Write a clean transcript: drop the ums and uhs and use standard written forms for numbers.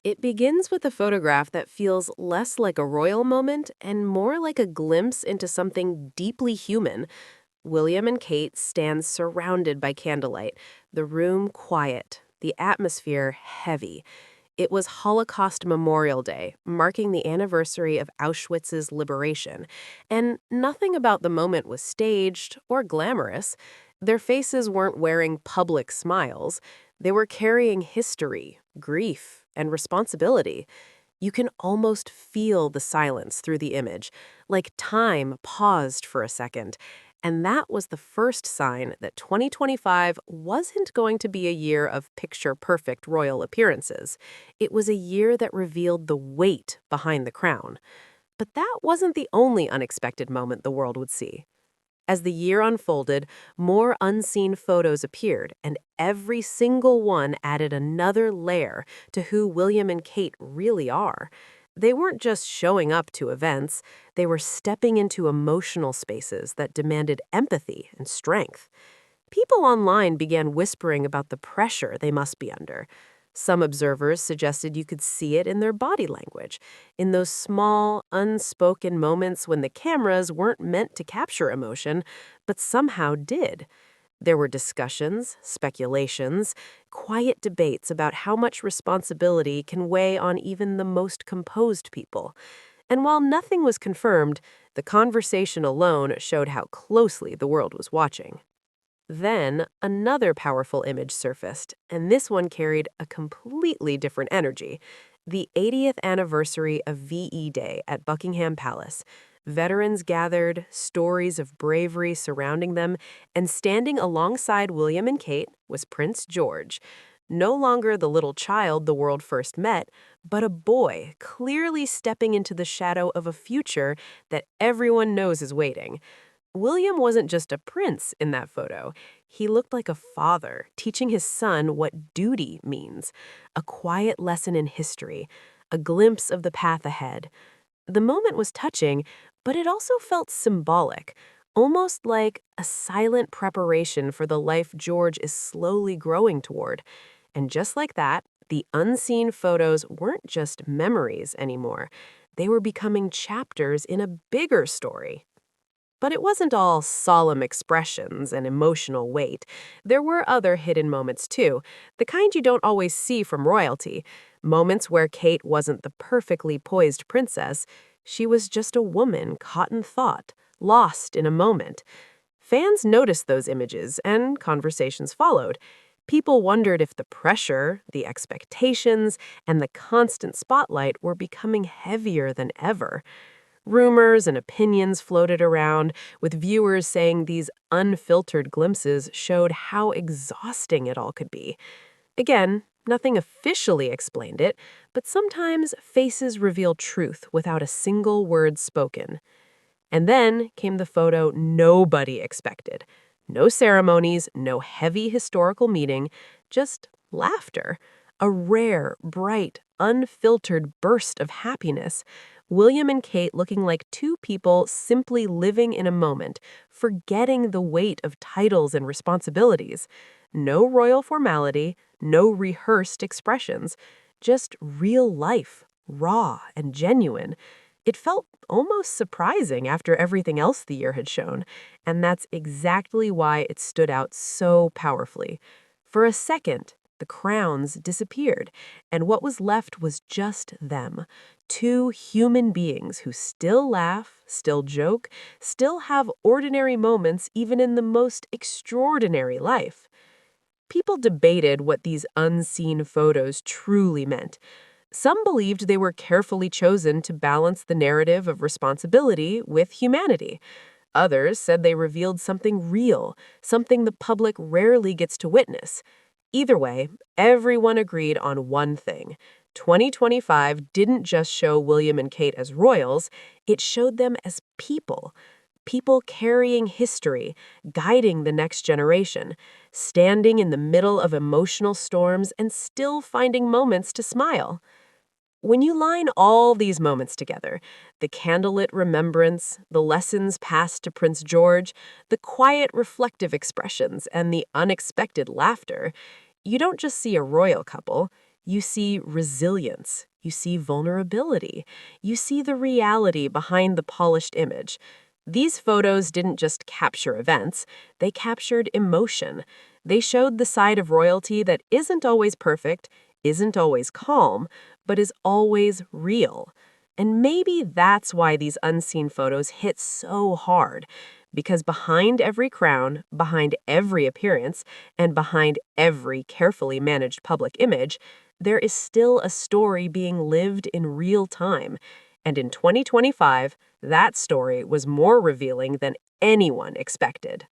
It begins with a photograph that feels less like a royal moment and more like a glimpse into something deeply human. William and Kate stand surrounded by candlelight, the room quiet, the atmosphere heavy. It was Holocaust Memorial Day, marking the anniversary of Auschwitz's liberation, and nothing about the moment was staged or glamorous. Their faces weren't wearing public smiles. They were carrying history, grief, and responsibility. You can almost feel the silence through the image, like time paused for a second. And that was the first sign that 2025 wasn't going to be a year of picture-perfect royal appearances. It was a year that revealed the weight behind the crown. But that wasn't the only unexpected moment the world would see. As the year unfolded, more unseen photos appeared, and every single one added another layer to who William and Kate really are. They weren't just showing up to events, they were stepping into emotional spaces that demanded empathy and strength. People online began whispering about the pressure they must be under. Some observers suggested you could see it in their body language, in those small, unspoken moments when the cameras weren't meant to capture emotion, but somehow did. There were discussions, speculations, quiet debates about how much responsibility can weigh on even the most composed people. And while nothing was confirmed, the conversation alone showed how closely the world was watching. Then, another powerful image surfaced, and this one carried a completely different energy. The 80th anniversary of VE Day at Buckingham Palace. Veterans gathered, stories of bravery surrounding them, and standing alongside William and Kate was Prince George. No longer the little child the world first met, but a boy clearly stepping into the shadow of a future that everyone knows is waiting. William wasn't just a prince in that photo. He looked like a father, teaching his son what duty means, a quiet lesson in history, a glimpse of the path ahead. The moment was touching, but it also felt symbolic, almost like a silent preparation for the life George is slowly growing toward. And just like that, the unseen photos weren't just memories anymore. They were becoming chapters in a bigger story. But it wasn't all solemn expressions and emotional weight. There were other hidden moments too, the kind you don't always see from royalty. Moments where Kate wasn't the perfectly poised princess. She was just a woman caught in thought, lost in a moment. Fans noticed those images, and conversations followed. People wondered if the pressure, the expectations, and the constant spotlight were becoming heavier than ever. Rumors and opinions floated around, with viewers saying these unfiltered glimpses showed how exhausting it all could be. Again, nothing officially explained it, but sometimes faces reveal truth without a single word spoken. And then came the photo nobody expected. No ceremonies, no heavy historical meeting, just laughter. A rare, bright, unfiltered burst of happiness. William and Kate looking like two people simply living in a moment, forgetting the weight of titles and responsibilities. No royal formality, no rehearsed expressions, just real life, raw and genuine. It felt almost surprising after everything else the year had shown, and that's exactly why it stood out so powerfully. For a second, the crowns disappeared, and what was left was just them. Two human beings who still laugh, still joke, still have ordinary moments even in the most extraordinary life. People debated what these unseen photos truly meant. Some believed they were carefully chosen to balance the narrative of responsibility with humanity. Others said they revealed something real, something the public rarely gets to witness. Either way, everyone agreed on one thing. 2025 didn't just show William and Kate as royals, it showed them as people. People carrying history, guiding the next generation, standing in the middle of emotional storms and still finding moments to smile. When you line all these moments together, the candlelit remembrance, the lessons passed to Prince George, the quiet reflective expressions, and the unexpected laughter, you don't just see a royal couple, You see resilience, you see vulnerability, you see the reality behind the polished image. These photos didn't just capture events, they captured emotion. They showed the side of royalty that isn't always perfect, isn't always calm, but is always real. And maybe that's why these unseen photos hit so hard. Because behind every crown, behind every appearance, and behind every carefully managed public image, there is still a story being lived in real time. And in 2025, that story was more revealing than anyone expected.